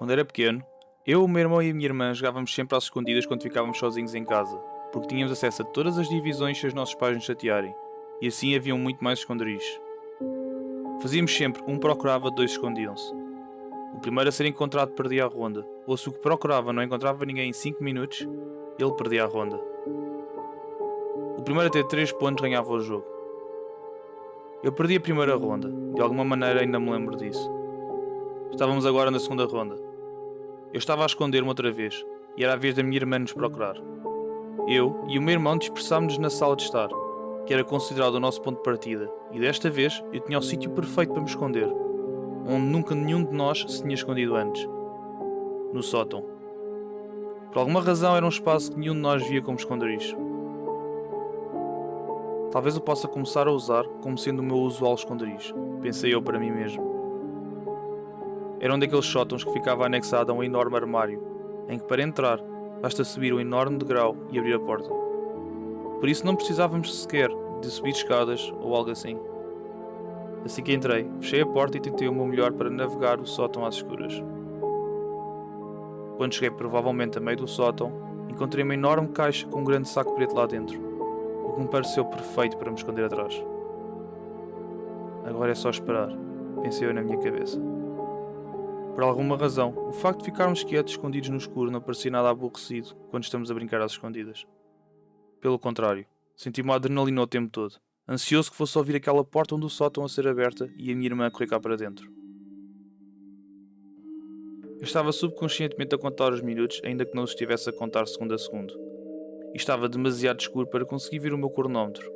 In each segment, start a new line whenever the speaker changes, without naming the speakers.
Quando era pequeno, eu, o meu irmão e a minha irmã jogávamos sempre às escondidas quando ficávamos sozinhos em casa, porque tínhamos acesso a todas as divisões se os nossos pais nos chatearem, e assim haviam muito mais esconderijos. Fazíamos sempre um procurava, dois escondiam-se. O primeiro a ser encontrado perdia a ronda, ou se o que procurava não encontrava ninguém em 5 minutos, ele perdia a ronda. O primeiro a ter 3 pontos ganhava o jogo. Eu perdi a primeira ronda, de alguma maneira ainda me lembro disso. Estávamos agora na segunda ronda. Eu estava a esconder-me outra vez, e era a vez da minha irmã nos procurar. Eu e o meu irmão dispersámos-nos na sala de estar, que era considerado o nosso ponto de partida, e desta vez eu tinha o sítio perfeito para me esconder, onde nunca nenhum de nós se tinha escondido antes. No sótão. Por alguma razão era um espaço que nenhum de nós via como esconderijo. Talvez eu possa começar a usar como sendo o meu usual esconderijo, pensei eu para mim mesmo. Era um daqueles sótãos que ficava anexado a um enorme armário, em que para entrar basta subir um enorme degrau e abrir a porta. Por isso não precisávamos sequer de subir escadas ou algo assim. Assim que entrei, fechei a porta e tentei o meu melhor para navegar o sótão às escuras. Quando cheguei provavelmente a meio do sótão, encontrei uma enorme caixa com um grande saco preto lá dentro, o que me pareceu perfeito para me esconder atrás. Agora é só esperar, pensei eu na minha cabeça. Por alguma razão, o facto de ficarmos quietos escondidos no escuro não parecia nada aborrecido quando estamos a brincar às escondidas. Pelo contrário, senti uma adrenalina o tempo todo, ansioso que fosse ouvir aquela porta onde o sótão a ser aberta e a minha irmã a correr cá para dentro. Eu estava subconscientemente a contar os minutos, ainda que não os estivesse a contar segundo a segundo. E estava demasiado escuro para conseguir ver o meu cronómetro,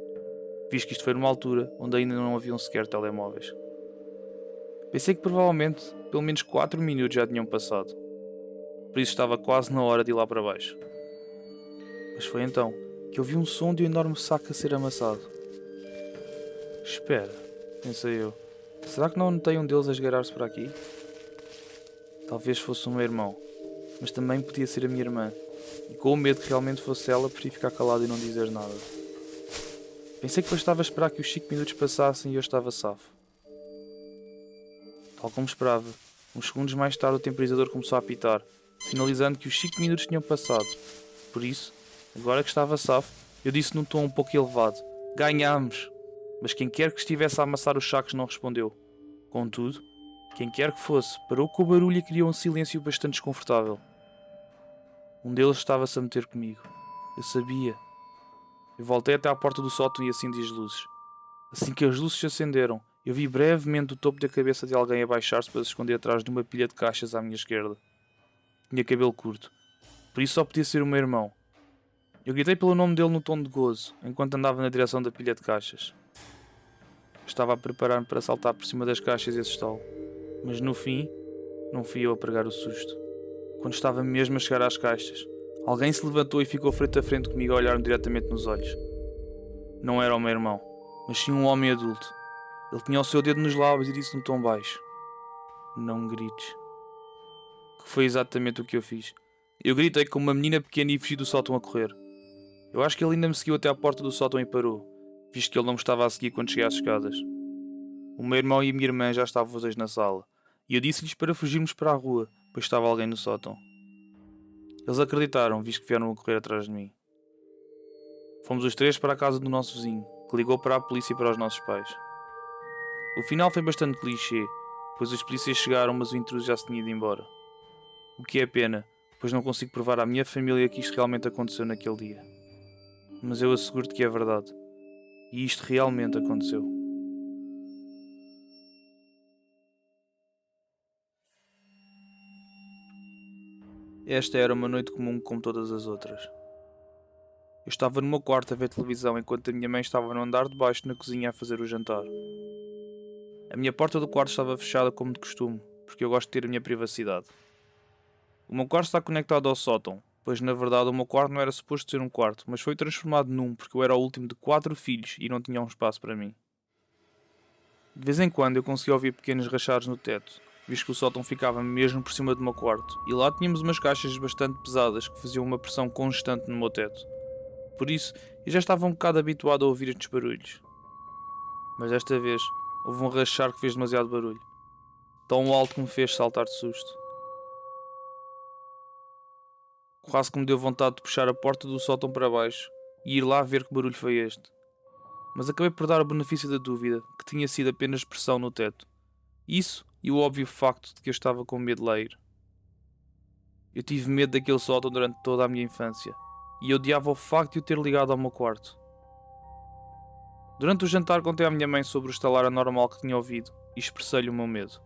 visto que isto foi numa altura onde ainda não haviam sequer telemóveis. Pensei que provavelmente pelo menos 4 minutos já tinham passado, por isso estava quase na hora de ir lá para baixo. Mas foi então que ouvi um som de um enorme saco a ser amassado. Espera, pensei eu, será que não notei um deles a esgueirar-se para aqui? Talvez fosse o meu irmão, mas também podia ser a minha irmã, e com o medo que realmente fosse ela, preferi ficar calado e não dizer nada. Pensei que bastava esperar que os 5 minutos passassem e eu estava safo. Tal como esperava, uns segundos mais tarde o temporizador começou a apitar, sinalizando que os 5 minutos tinham passado. Por isso, agora que estava safo, eu disse num tom um pouco elevado: "Ganhámos!" Mas quem quer que estivesse a amassar os sacos não respondeu. Contudo, quem quer que fosse, parou com o barulho e criou um silêncio bastante desconfortável. Um deles estava-se a meter comigo. Eu sabia. Eu voltei até à porta do sótão e acendi as luzes. Assim que as luzes se acenderam, eu vi brevemente o topo da cabeça de alguém abaixar-se para se esconder atrás de uma pilha de caixas à minha esquerda. Tinha cabelo curto, por isso só podia ser o meu irmão. Eu gritei pelo nome dele no tom de gozo, enquanto andava na direção da pilha de caixas. Estava a preparar-me para saltar por cima das caixas e assustá-lo, mas no fim, não fui eu a pregar o susto. Quando estava mesmo a chegar às caixas, alguém se levantou e ficou frente a frente comigo a olhar-me diretamente nos olhos. Não era o meu irmão, mas sim um homem adulto. Ele tinha o seu dedo nos lábios e disse num tom baixo: "Não grites." Que foi exatamente o que eu fiz. Eu gritei como uma menina pequena e fugi do sótão a correr. Eu acho que ele ainda me seguiu até à porta do sótão e parou, visto que ele não me estava a seguir quando cheguei às escadas. O meu irmão e a minha irmã já estavam os dois na sala, e eu disse-lhes para fugirmos para a rua, pois estava alguém no sótão. Eles acreditaram, visto que vieram a correr atrás de mim. Fomos os três para a casa do nosso vizinho, que ligou para a polícia e para os nossos pais. O final foi bastante clichê, pois os polícias chegaram, mas o intruso já se tinha ido embora. O que é pena, pois não consigo provar à minha família que isto realmente aconteceu naquele dia. Mas eu asseguro-te que é verdade. E isto realmente aconteceu. Esta era uma noite comum como todas as outras. Eu estava no meu quarto a ver televisão enquanto a minha mãe estava no andar de baixo na cozinha a fazer o jantar. A minha porta do quarto estava fechada como de costume, porque eu gosto de ter a minha privacidade. O meu quarto está conectado ao sótão, pois na verdade o meu quarto não era suposto ser um quarto, mas foi transformado num porque eu era o último de 4 filhos e não tinha um espaço para mim. De vez em quando eu conseguia ouvir pequenos rachados no teto, visto que o sótão ficava mesmo por cima do meu quarto, e lá tínhamos umas caixas bastante pesadas que faziam uma pressão constante no meu teto. Por isso, eu já estava um bocado habituado a ouvir estes barulhos. Mas desta vez, houve um rachar que fez demasiado barulho. Tão alto que me fez saltar de susto. Quase que me deu vontade de puxar a porta do sótão para baixo e ir lá ver que barulho foi este. Mas acabei por dar o benefício da dúvida, que tinha sido apenas pressão no teto. Isso e o óbvio facto de que eu estava com medo de lá ir. Eu tive medo daquele sótão durante toda a minha infância e odiava o facto de o ter ligado ao meu quarto. Durante o jantar contei à minha mãe sobre o estalar anormal que tinha ouvido e expressei-lhe o meu medo.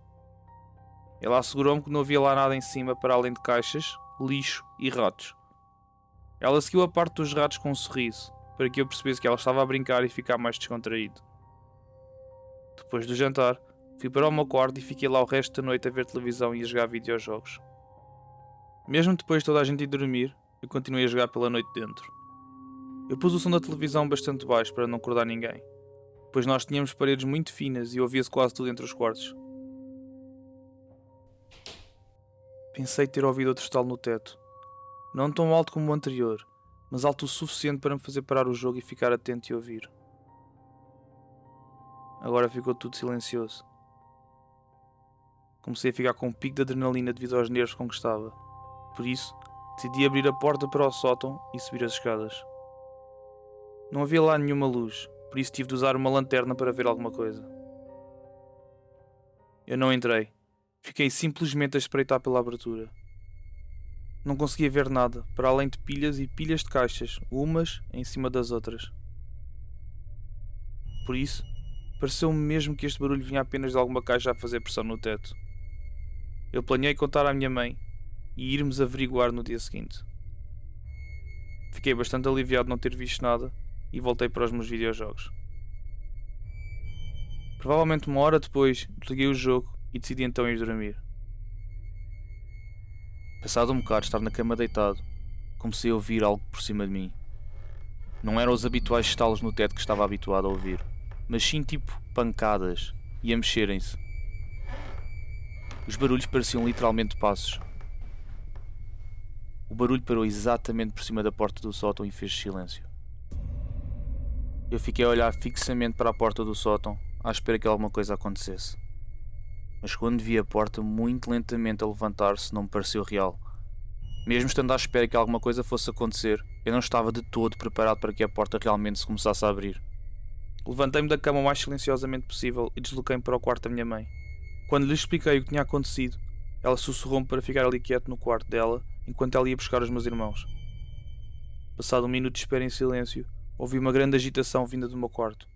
Ela assegurou-me que não havia lá nada em cima para além de caixas, lixo e ratos. Ela seguiu a parte dos ratos com um sorriso, para que eu percebesse que ela estava a brincar e ficar mais descontraído. Depois do jantar, fui para o meu quarto e fiquei lá o resto da noite a ver televisão e a jogar videojogos. Mesmo depois de toda a gente ir dormir, eu continuei a jogar pela noite dentro. Eu pus o som da televisão bastante baixo para não acordar ninguém, pois nós tínhamos paredes muito finas e ouvia-se quase tudo entre os quartos. Pensei ter ouvido outro estalo no teto. Não tão alto como o anterior, mas alto o suficiente para me fazer parar o jogo e ficar atento e ouvir. Agora ficou tudo silencioso. Comecei a ficar com um pico de adrenalina devido aos nervos com que estava. Por isso, decidi abrir a porta para o sótão e subir as escadas. Não havia lá nenhuma luz, por isso tive de usar uma lanterna para ver alguma coisa. Eu não entrei. Fiquei simplesmente a espreitar pela abertura. Não conseguia ver nada, para além de pilhas e pilhas de caixas, umas em cima das outras. Por isso, pareceu-me mesmo que este barulho vinha apenas de alguma caixa a fazer pressão no teto. Eu planeei contar à minha mãe e irmos averiguar no dia seguinte. Fiquei bastante aliviado de não ter visto nada e voltei para os meus videojogos. Provavelmente uma hora depois, desliguei o jogo e decidi então ir dormir. Passado um bocado de estar na cama deitado, comecei a ouvir algo por cima de mim. Não eram os habituais estalos no teto que estava habituado a ouvir, mas sim tipo pancadas e a mexerem-se. Os barulhos pareciam literalmente passos. O barulho parou exatamente por cima da porta do sótão e fez silêncio. Eu fiquei a olhar fixamente para a porta do sótão, à espera que alguma coisa acontecesse. Mas quando vi a porta muito lentamente a levantar-se, não me pareceu real. Mesmo estando à espera que alguma coisa fosse acontecer, eu não estava de todo preparado para que a porta realmente se começasse a abrir. Levantei-me da cama o mais silenciosamente possível e desloquei-me para o quarto da minha mãe. Quando lhe expliquei o que tinha acontecido, ela sussurrou-me para ficar ali quieto no quarto dela, enquanto ela ia buscar os meus irmãos. Passado um minuto de espera em silêncio, ouvi uma grande agitação vinda do meu quarto.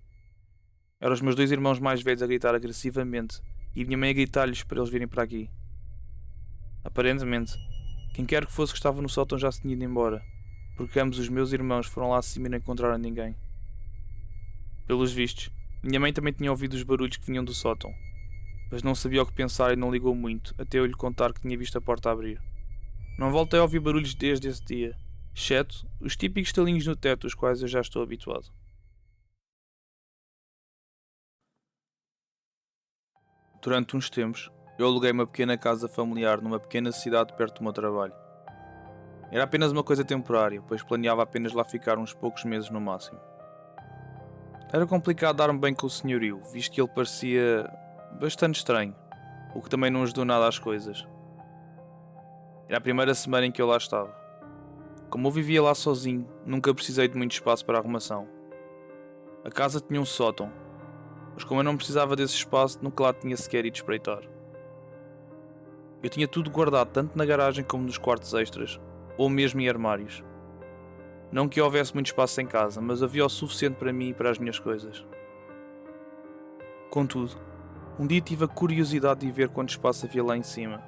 Eram os meus dois irmãos mais velhos a gritar agressivamente e a minha mãe a gritar-lhes para eles virem para aqui. Aparentemente, quem quer que fosse que estava no sótão já se tinha ido embora, porque ambos os meus irmãos foram lá acima e não encontraram ninguém. Pelos vistos, minha mãe também tinha ouvido os barulhos que vinham do sótão, mas não sabia o que pensar e não ligou muito até eu lhe contar que tinha visto a porta abrir. Não voltei a ouvir barulhos desde esse dia, exceto os típicos estalinhos no teto, aos quais eu já estou habituado. Durante uns tempos, eu aluguei uma pequena casa familiar numa pequena cidade perto do meu trabalho. Era apenas uma coisa temporária, pois planeava apenas lá ficar uns poucos meses no máximo. Era complicado dar-me bem com o senhorio, visto que ele parecia bastante estranho, o que também não ajudou nada às coisas. Era a primeira semana em que eu lá estava. Como eu vivia lá sozinho, nunca precisei de muito espaço para arrumação. A casa tinha um sótão, mas como eu não precisava desse espaço, nunca lá tinha sequer ido espreitar. Eu tinha tudo guardado tanto na garagem como nos quartos extras, ou mesmo em armários. Não que houvesse muito espaço em casa, mas havia o suficiente para mim e para as minhas coisas. Contudo, um dia tive a curiosidade de ver quanto espaço havia lá em cima,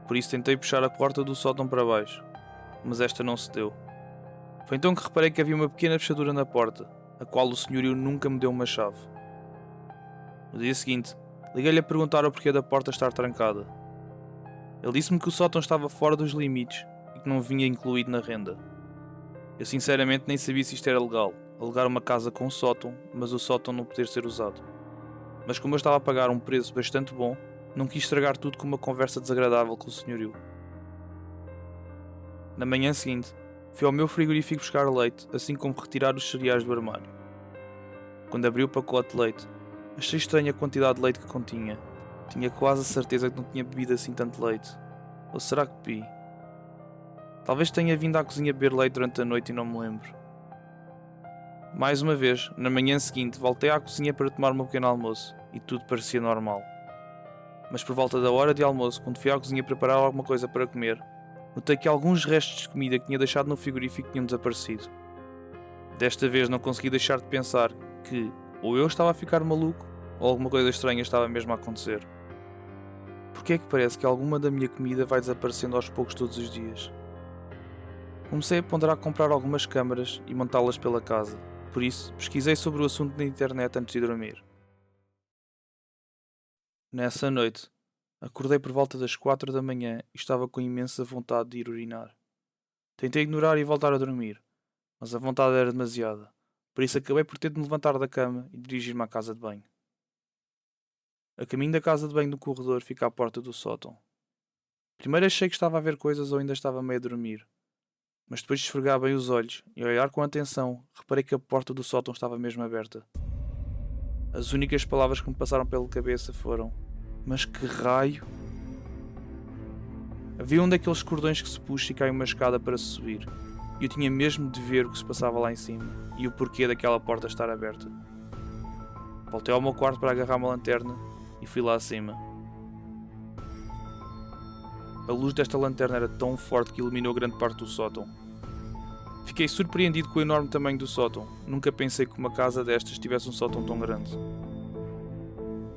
por isso tentei puxar a porta do sótão para baixo, mas esta não se deu. Foi então que reparei que havia uma pequena fechadura na porta, a qual o senhorio nunca me deu uma chave. No dia seguinte, liguei-lhe a perguntar o porquê da porta estar trancada. Ele disse-me que o sótão estava fora dos limites e que não vinha incluído na renda. Eu sinceramente nem sabia se isto era legal, alugar uma casa com um sótão, mas o sótão não poder ser usado. Mas como eu estava a pagar um preço bastante bom, não quis estragar tudo com uma conversa desagradável com o senhorio. Na manhã seguinte, fui ao meu frigorífico buscar leite, assim como retirar os cereais do armário. Quando abri o pacote de leite, achei estranha a quantidade de leite que continha. Tinha quase a certeza que não tinha bebido assim tanto leite. Ou será que bebi? Talvez tenha vindo à cozinha beber leite durante a noite e não me lembro. Mais uma vez, na manhã seguinte, voltei à cozinha para tomar o meu pequeno almoço e tudo parecia normal. Mas por volta da hora de almoço, quando fui à cozinha preparar alguma coisa para comer, notei que alguns restos de comida que tinha deixado no frigorífico tinham desaparecido. Desta vez não consegui deixar de pensar que ou eu estava a ficar maluco ou alguma coisa estranha estava mesmo a acontecer. Porque é que parece que alguma da minha comida vai desaparecendo aos poucos todos os dias? Comecei a ponderar comprar algumas câmaras e montá-las pela casa, por isso pesquisei sobre o assunto na internet antes de dormir. Nessa noite, acordei por volta das 4 da manhã e estava com imensa vontade de ir urinar. Tentei ignorar e voltar a dormir, mas a vontade era demasiada, por isso acabei por ter de me levantar da cama e dirigir-me à casa de banho. A caminho da casa de banho do corredor fica à porta do sótão. Primeiro achei que estava a ver coisas ou ainda estava meio a dormir, mas depois de esfregar bem os olhos e olhar com atenção, reparei que a porta do sótão estava mesmo aberta. As únicas palavras que me passaram pela cabeça foram: mas que raio? Havia um daqueles cordões que se puxa e cai uma escada para se subir, e eu tinha mesmo de ver o que se passava lá em cima e o porquê daquela porta estar aberta. Voltei ao meu quarto para agarrar uma lanterna e fui lá acima. A luz desta lanterna era tão forte que iluminou grande parte do sótão. Fiquei surpreendido com o enorme tamanho do sótão. Nunca pensei que uma casa destas tivesse um sótão tão grande.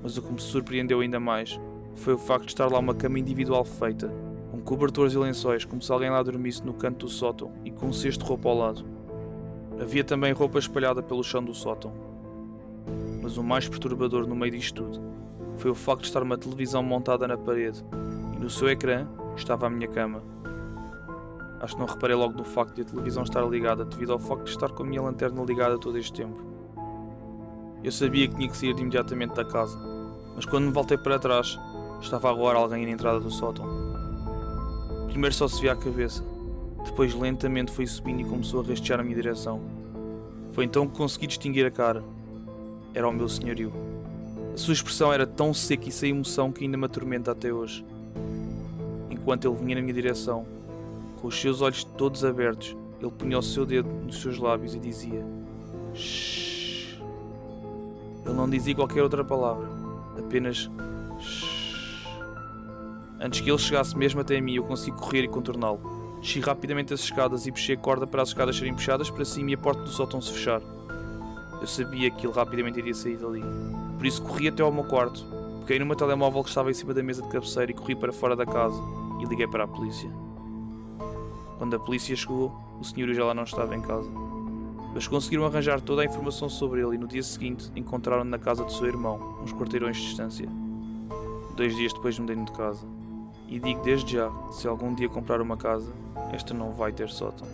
Mas o que me surpreendeu ainda mais foi o facto de estar lá uma cama individual feita, com cobertores e lençóis, como se alguém lá dormisse no canto do sótão e com um cesto de roupa ao lado. Havia também roupa espalhada pelo chão do sótão. Mas o mais perturbador no meio disto tudo foi o facto de estar uma televisão montada na parede e no seu ecrã estava a minha cama. Acho que não reparei logo no facto de a televisão estar ligada devido ao facto de estar com a minha lanterna ligada todo este tempo. Eu sabia que tinha que sair imediatamente da casa, mas quando me voltei para trás, estava a roar alguém na entrada do sótão. Primeiro só se via a cabeça, depois lentamente foi subindo e começou a rastejar na minha direção. Foi então que consegui distinguir a cara. Era o meu senhorio. A sua expressão era tão seca e sem emoção que ainda me atormenta até hoje. Enquanto ele vinha na minha direção, com os seus olhos todos abertos, ele punha o seu dedo nos seus lábios e dizia: shhh. Ele não dizia qualquer outra palavra, apenas shhh. Antes que ele chegasse mesmo até mim, eu consegui correr e contorná-lo. Desci rapidamente as escadas e puxei a corda para as escadas serem puxadas para cima e a porta do sótão se fechar. Eu sabia que ele rapidamente iria sair dali, por isso corri até ao meu quarto, peguei no meu telemóvel que estava em cima da mesa de cabeceira e corri para fora da casa e liguei para a polícia. Quando a polícia chegou, o senhor já lá não estava em casa. Mas conseguiram arranjar toda a informação sobre ele e no dia seguinte encontraram-no na casa do seu irmão, uns quarteirões de distância. 2 dias depois mudei-me de casa. E digo desde já, se algum dia comprar uma casa, esta não vai ter sótão.